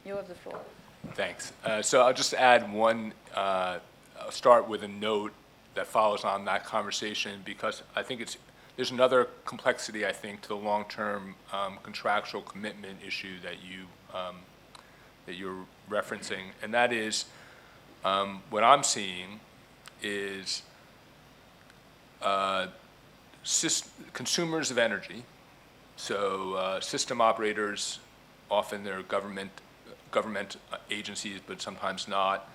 You have the floor. Thanks. So I'll just add one, I'll start with a note that follows on that conversation, because I think there's another complexity, I think, to the long-term contractual commitment issue that you're referencing, and that is what I'm seeing is consumers of energy, so system operators, often they're government agencies, but sometimes not,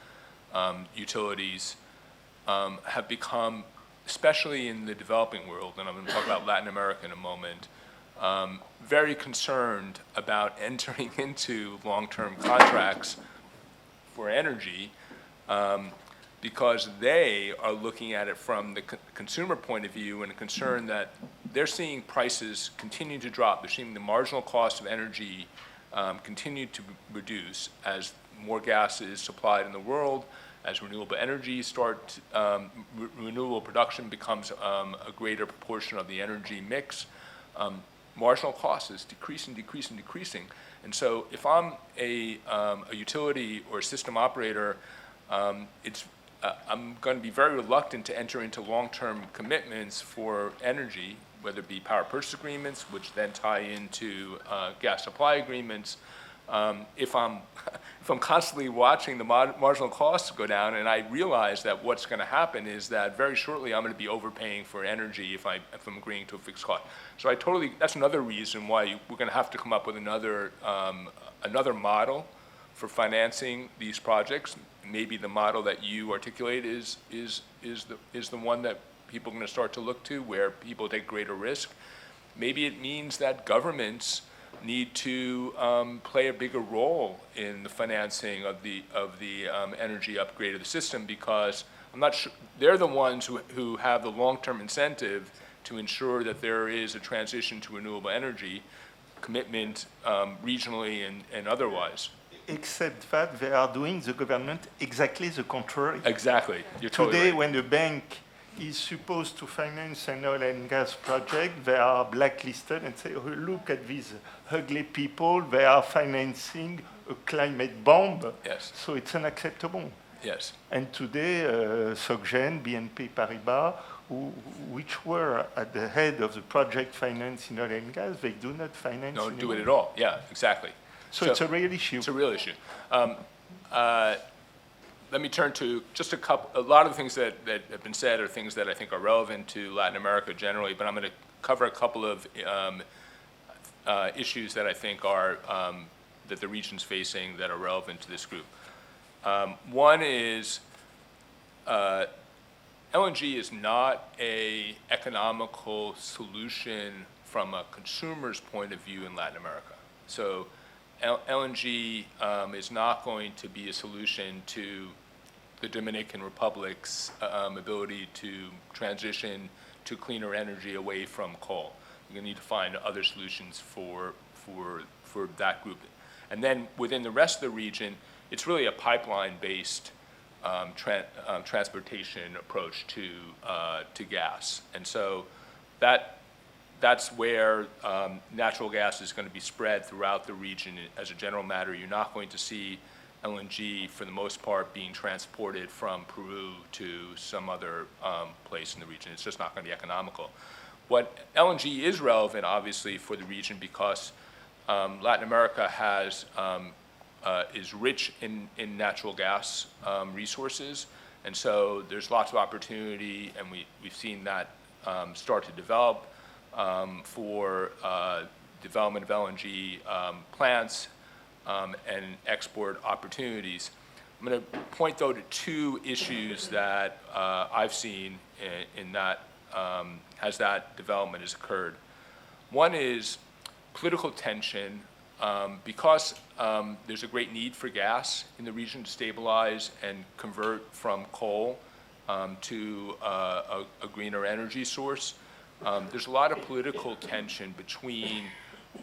utilities, have become, especially in the developing world, and I'm going to talk about Latin America in a moment, very concerned about entering into long-term contracts for energy, because they are looking at it from the consumer point of view and a concern that they're seeing prices continue to drop. They're seeing the marginal cost of energy continue to reduce as more gas is supplied in the world, as renewable energy renewable production becomes a greater proportion of the energy mix. Marginal cost is decreasing. And so if I'm a utility or a system operator, I'm going to be very reluctant to enter into long-term commitments for energy, whether it be power purchase agreements, which then tie into gas supply agreements. If I'm constantly watching the marginal costs go down, and I realize that what's going to happen is that very shortly I'm going to be overpaying for energy if I'm agreeing to a fixed cost. So that's another reason why we're going to have to come up with another model for financing these projects. Maybe the model that you articulate is the one that people are going to start to look to, where people take greater risk. Maybe it means that governments need to play a bigger role in the financing of the energy upgrade of the system, because I'm not sure they're the ones who have the long-term incentive to ensure that there is a transition to renewable energy commitment regionally and otherwise. Except that they are doing, the government, exactly the contrary. Exactly. You're totally Today, right. when the bank is supposed to finance an oil and gas project, they are blacklisted and say, oh, look at these ugly people, they are financing a climate bomb. Yes. So it's unacceptable. Yes. And today, SocGen, BNP Paribas, which were at the head of the project finance in oil and gas, they do not finance Don't do anymore. it at all. Yeah, exactly. So it's a real issue. It's a real issue. Let me turn to just a lot of the things that have been said are things that I think are relevant to Latin America generally, but I'm going to cover a couple of issues that I think are, that the region's facing that are relevant to this group. One is LNG is not an economical solution from a consumer's point of view in Latin America. So LNG is not going to be a solution to the Dominican Republic's ability to transition to cleaner energy away from coal. You're going to need to find other solutions for that group. And then within the rest of the region, it's really a pipeline-based transportation approach to gas. And so that's where natural gas is going to be spread throughout the region. As a general matter, you're not going to see LNG, for the most part, being transported from Peru to some other place in the region. It's just not going to be economical. What LNG is relevant, obviously, for the region, because Latin America is rich in natural gas resources, and so there's lots of opportunity, and we've seen that start to develop for development of LNG plants and export opportunities. I'm going to point, though, to two issues that I've seen in that as that development has occurred. One is political tension, because there's a great need for gas in the region to stabilize and convert from coal to a greener energy source. There's a lot of political tension between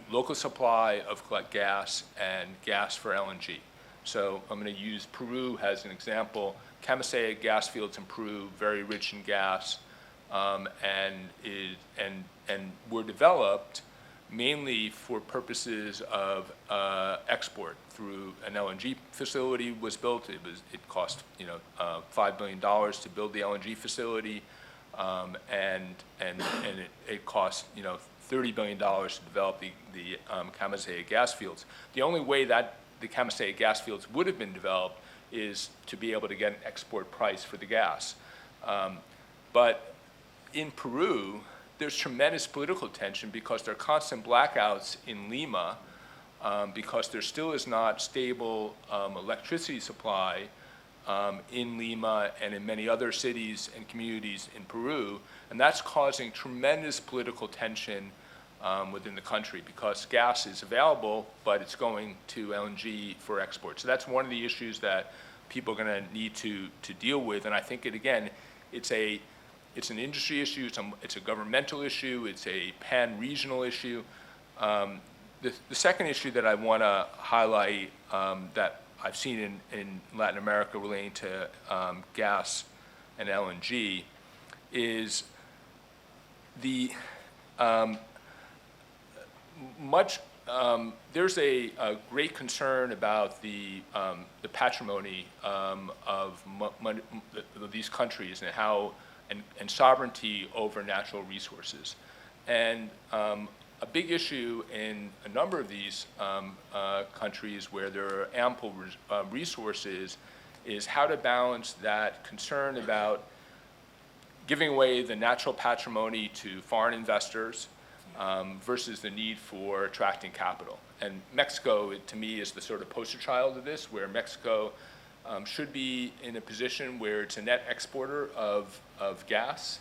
local supply of gas and gas for LNG. So I'm going to use Peru as an example. Camisea gas fields in Peru, very rich in gas, and were developed mainly for purposes of export through an LNG facility was built. It cost $5 billion to build the LNG facility, and it cost $30 billion to develop the Eyl-Mazzega gas fields. The only way that the Eyl-Mazzega gas fields would have been developed is to be able to get an export price for the gas. But in Peru, there's tremendous political tension because there are constant blackouts in Lima, because there still is not stable electricity supply in Lima and in many other cities and communities in Peru, and that's causing tremendous political tension within the country because gas is available, but it's going to LNG for export. So that's one of the issues that people are going to need to deal with, and I think it's an industry issue, it's a governmental issue, it's a pan-regional issue. The second issue that I want to highlight that I've seen in Latin America relating to gas and LNG is there's a great concern about the patrimony of these countries and how and sovereignty over natural resources. And a big issue in a number of these countries where there are ample resources is how to balance that concern about giving away the natural patrimony to foreign investors versus the need for attracting capital. And Mexico, to me, is the sort of poster child of this, where Mexico should be in a position where it's a net exporter of gas,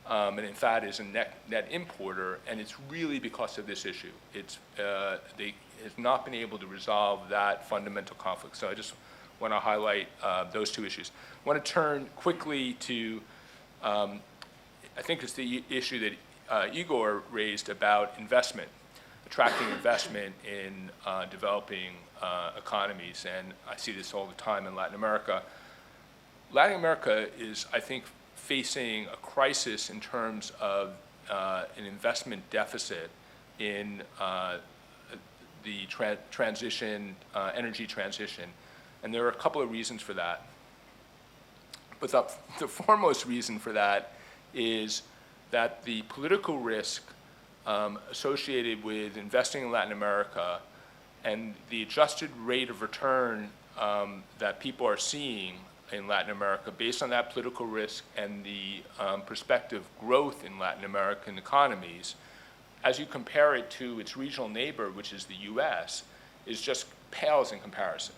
and in fact is a net importer, and it's really because of this issue. They have not been able to resolve that fundamental conflict. So I just want to highlight those two issues. I want to turn quickly to, I think it's the issue that Igor raised about investment, attracting investment in developing economies, and I see this all the time in Latin America. Latin America is, I think, facing a crisis in terms of an investment deficit in the energy transition, and there are a couple of reasons for that. But the foremost reason for that is that the political risk associated with investing in Latin America and the adjusted rate of return that people are seeing in Latin America based on that political risk and the prospective growth in Latin American economies, as you compare it to its regional neighbor, which is the US, is just pales in comparison.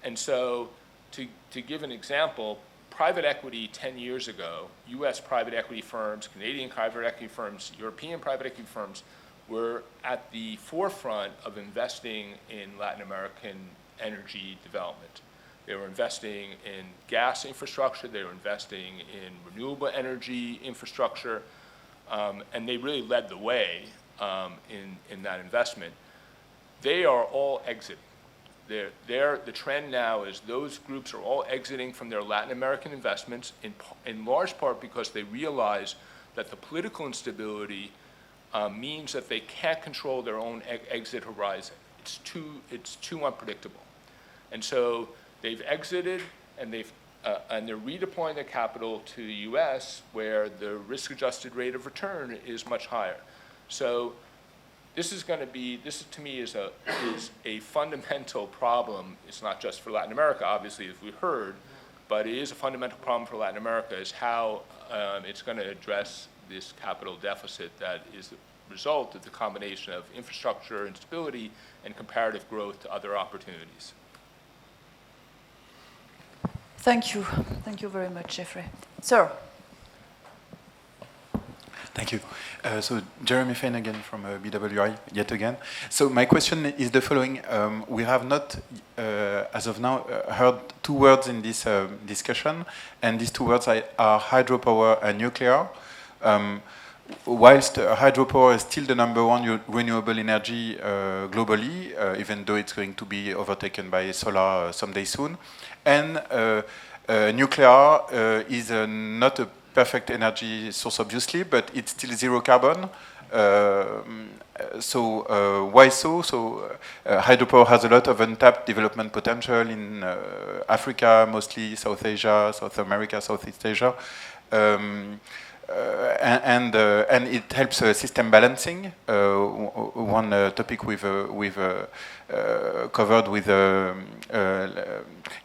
And so to give an example, private equity 10 years ago, US private equity firms, Canadian private equity firms, European private equity firms were at the forefront of investing in Latin American energy development. They were investing in gas infrastructure, they were investing in renewable energy infrastructure, and they really led the way in that investment. They are all exiting. The trend now is those groups are all exiting from their Latin American investments in large part because they realize that the political instability means that they can't control their own exit horizon. It's too unpredictable. And so they've exited and they're redeploying their capital to the US where the risk-adjusted rate of return is much higher. So this to me is a fundamental problem. It's not just for Latin America, obviously, as we heard, but it is a fundamental problem for Latin America is how it's going to address this capital deficit that is the result of the combination of infrastructure instability and comparative growth to other opportunities. Thank you. Thank you very much, Ifri. Sir. Thank you. So Jeremy Fain again from BWI, yet again. So my question is the following. We have not, as of now, heard two words in this discussion, and these two words are hydropower and nuclear. Whilst hydropower is still the #1 renewable energy globally, even though it's going to be overtaken by solar someday soon, and nuclear is not a perfect energy source, obviously, but it's still zero carbon. Why so? Hydropower has a lot of untapped development potential in Africa, mostly South Asia, South America, Southeast Asia. And it helps system balancing. One topic we've covered with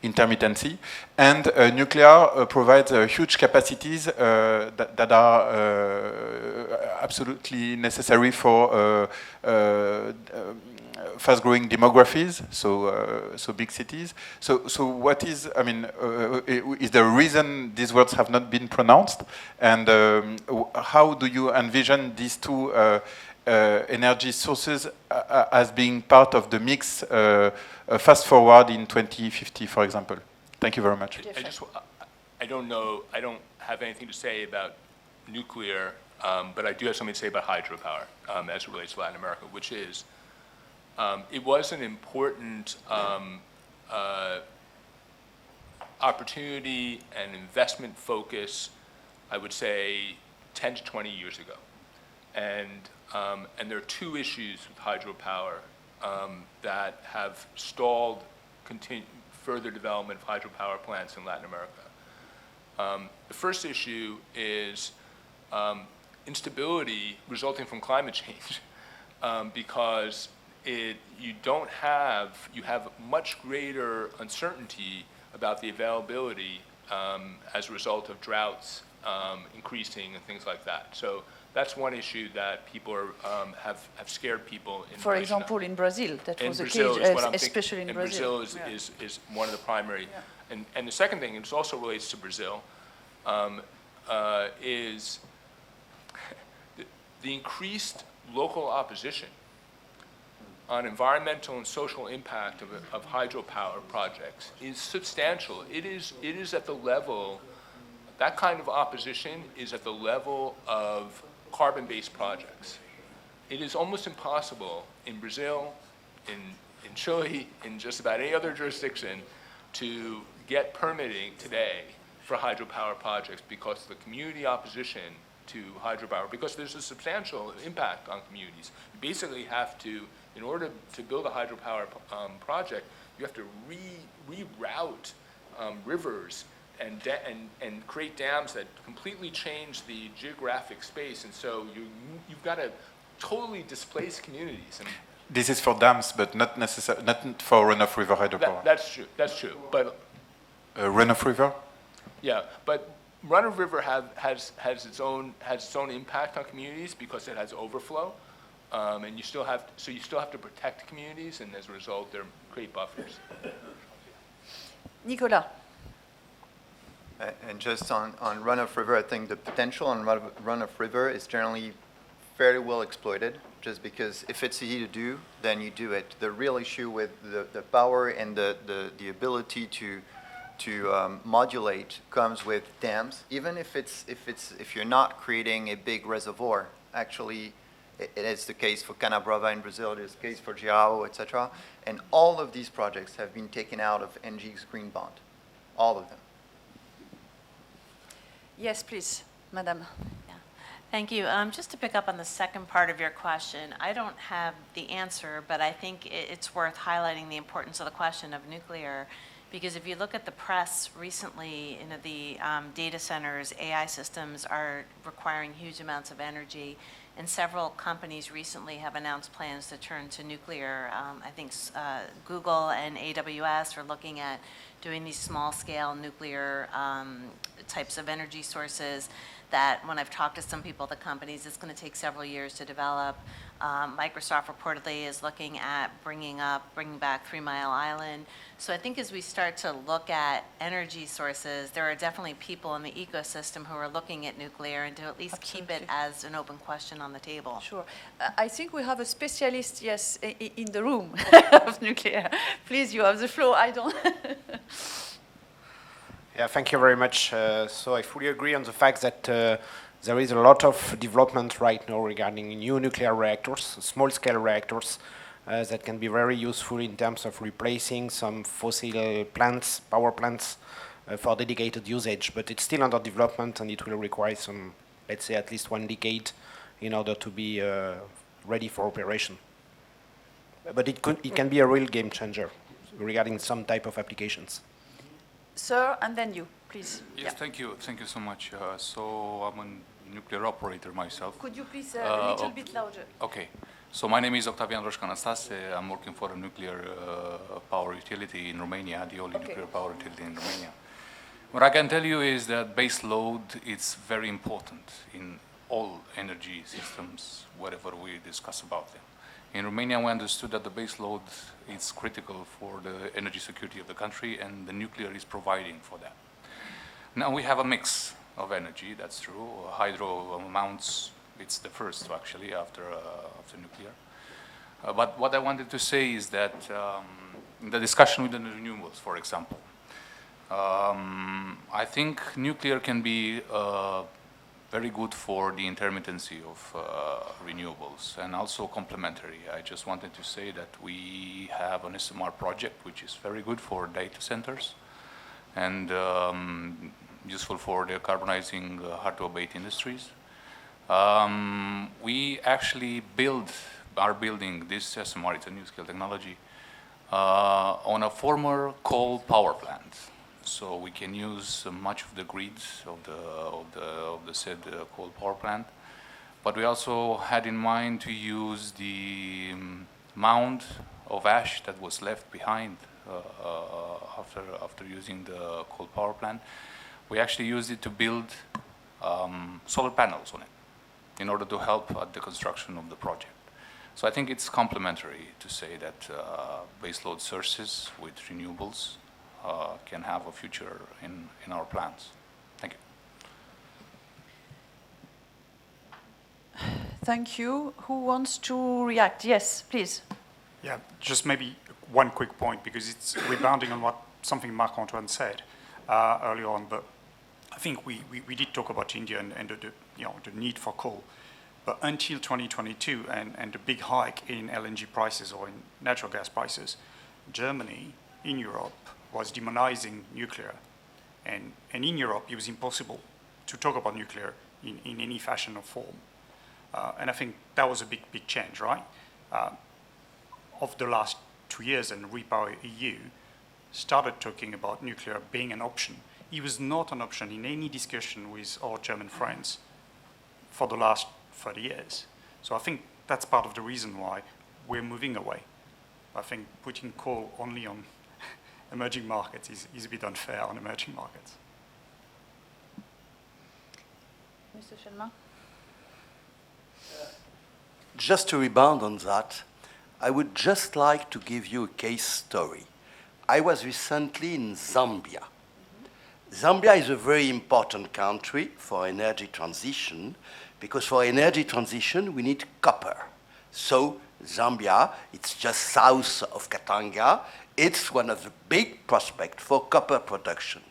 intermittency, and nuclear provides huge capacities that are absolutely necessary for fast-growing demographies, so big cities. So what is, I mean, is there a reason these words have not been pronounced? And how do you envision these two energy sources as being part of the mix fast forward in 2050, for example? Thank you very much. I don't know, I don't have anything to say about nuclear, but I do have something to say about hydropower as it relates to Latin America, which is, it was an important opportunity and investment focus, I would say, 10 to 20 years ago. And there are two issues with hydropower that have stalled further development of hydropower plants in Latin America. The first issue is instability resulting from climate change, because you have much greater uncertainty about the availability as a result of droughts increasing and things like that. So that's one issue that people have scared people in. For example, in Brazil, that was the case, especially in Brazil. Brazil is one of the primary. Yeah. And the second thing, and it also relates to Brazil, is the increased local opposition on environmental and social impact of hydropower projects is substantial. It is at the level, that kind of opposition is at the level of carbon-based projects. It is almost impossible in Brazil, in Chile, in just about any other jurisdiction to get permitting today for hydropower projects because of the community opposition to hydropower, because there's a substantial impact on communities. You basically have to, in order to build a hydropower project, you have to reroute rivers and create dams that completely change the geographic space, and so you've got to totally displace communities. And this is for dams, but not for runoff river hydropower. That's true. That's true. But runoff river. Yeah, but runoff river has its own impact on communities because it has overflow, and you still have to protect communities, and as a result, they create buffers. Nicolas. And just on runoff river, I think the potential on runoff river is generally fairly well exploited, just because if it's easy to do, then you do it. The real issue with the power and the ability to modulate comes with dams. Even if you're not creating a big reservoir, actually it is the case for Canabrava in Brazil, it is the case for Giao, etc. And all of these projects have been taken out of NG's green bond, all of them. Yes, please, Madame. Yeah. Thank you. Just to pick up on the second part of your question, I don't have the answer, but I think it's worth highlighting the importance of the question of nuclear, because if you look at the press recently, the data centers, AI systems are requiring huge amounts of energy, and several companies recently have announced plans to turn to nuclear. I think Google and AWS are looking at doing these small-scale nuclear types of energy sources that, when I've talked to some people at the companies, it's going to take several years to develop. Microsoft reportedly is looking at bringing back 3 Mile Island. So I think as we start to look at energy sources, there are definitely people in the ecosystem who are looking at nuclear, and to at least keep it as an open question on the table. Sure. I think we have a specialist, yes, in the room of nuclear. Please, you have the floor. I don't. Yeah, thank you very much. So I fully agree on the fact that there is a lot of development right now regarding new nuclear reactors, small-scale reactors, that can be very useful in terms of replacing some fossil plants, power plants, for dedicated usage. But it's still under development, and it will require some, let's say, at least 1 decade in order to be ready for operation. But it can be a real game changer regarding some type of applications. Sir, and then you, please. Yes, thank you. Thank you so much. So I'm a nuclear operator myself. Could you please a little bit louder? Okay. So my name is Octavian Roșcanastase. I'm working for a nuclear power utility in Romania, the only nuclear power utility in Romania. What I can tell you is that base load is very important in all energy systems, whatever we discuss about them. In Romania, we understood that the base load is critical for the energy security of the country, and the nuclear is providing for that. Now we have a mix of energy, that's true. Hydro amounts, it's the first actually after nuclear. But what I wanted to say is that in the discussion with the renewables, for example, I think nuclear can be very good for the intermittency of renewables and also complementary. I just wanted to say that we have an SMR project which is very good for data centers and useful for decarbonizing hard-to-abate industries. We actually are building this SMR, it's a new-scale technology, on a former coal power plant. So we can use much of the grids of the said coal power plant. But we also had in mind to use the mound of ash that was left behind after using the coal power plant. We actually used it to build solar panels on it in order to help at the construction of the project. So I think it's complementary to say that baseload sources with renewables can have a future in our plans. Thank you. Thank you. Who wants to react? Yes, please. Yeah, just maybe one quick point, because it's rebounding on something Marc-Antoine said earlier on, but I think we did talk about India and the need for coal. But until 2022 and the big hike in LNG prices or in natural gas prices, Germany in Europe was demonizing nuclear. And in Europe, it was impossible to talk about nuclear in any fashion or form. And I think that was a big change, right? Of the last 2 years, and Repower EU started talking about nuclear being an option. It was not an option in any discussion with our German friends for the last 30 years. So I think that's part of the reason why we're moving away. I think putting coal only on emerging markets is a bit unfair on emerging markets. Mr. Schelma? Just to rebound on that, I would just like to give you a case story. I was recently in Zambia. Zambia is a very important country for energy transition, because for energy transition we need copper. So Zambia, it's just south of Katanga. It's one of the big prospects for copper production.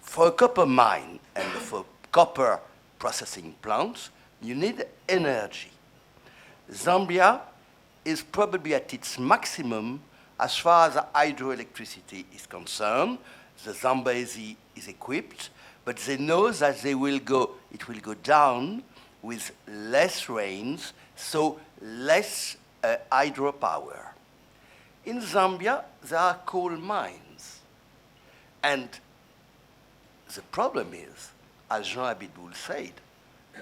For a copper mine and for copper processing plants, you need energy. Zambia is probably at its maximum as far as hydroelectricity is concerned. The Zambezi is equipped, but they know that it will go down with less rains, so less hydropower. In Zambia, there are coal mines. And the problem is, as Jean Abiteboul said,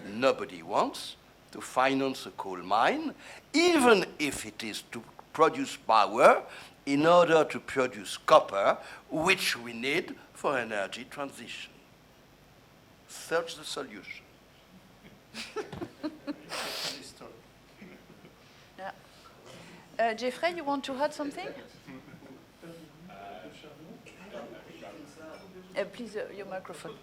nobody wants to finance a coal mine, even if it is to produce power in order to produce copper, which we need for energy transition. Search the solution. Yeah. Jeffrey, you want to add something? Please, your microphone.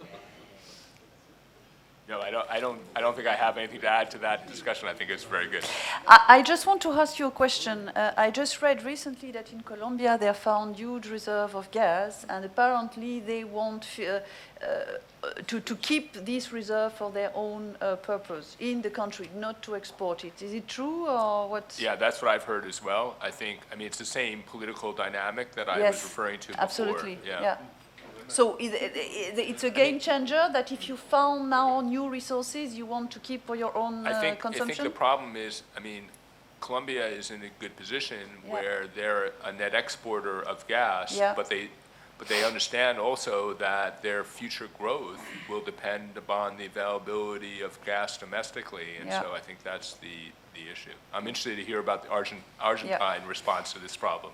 No, I don't think I have anything to add to that discussion. I think it's very good. I just want to ask you a question. I just read recently that in Colombia they found huge reserve of gas, and apparently they want to keep this reserve for their own purpose in the country, not to export it. Is it true, or what? Yeah, that's what I've heard as well. I mean, it's the same political dynamic that I was referring to before. Absolutely. Yeah. So it's a game changer that if you found now new resources, you want to keep for your own I think consumption? the problem is, I mean, Colombia is in a good position where they're a net exporter of gas, but they understand also that their future growth will depend upon the availability of gas domestically, and so I think that's the issue. I'm interested to hear about the Argentine response to this problem.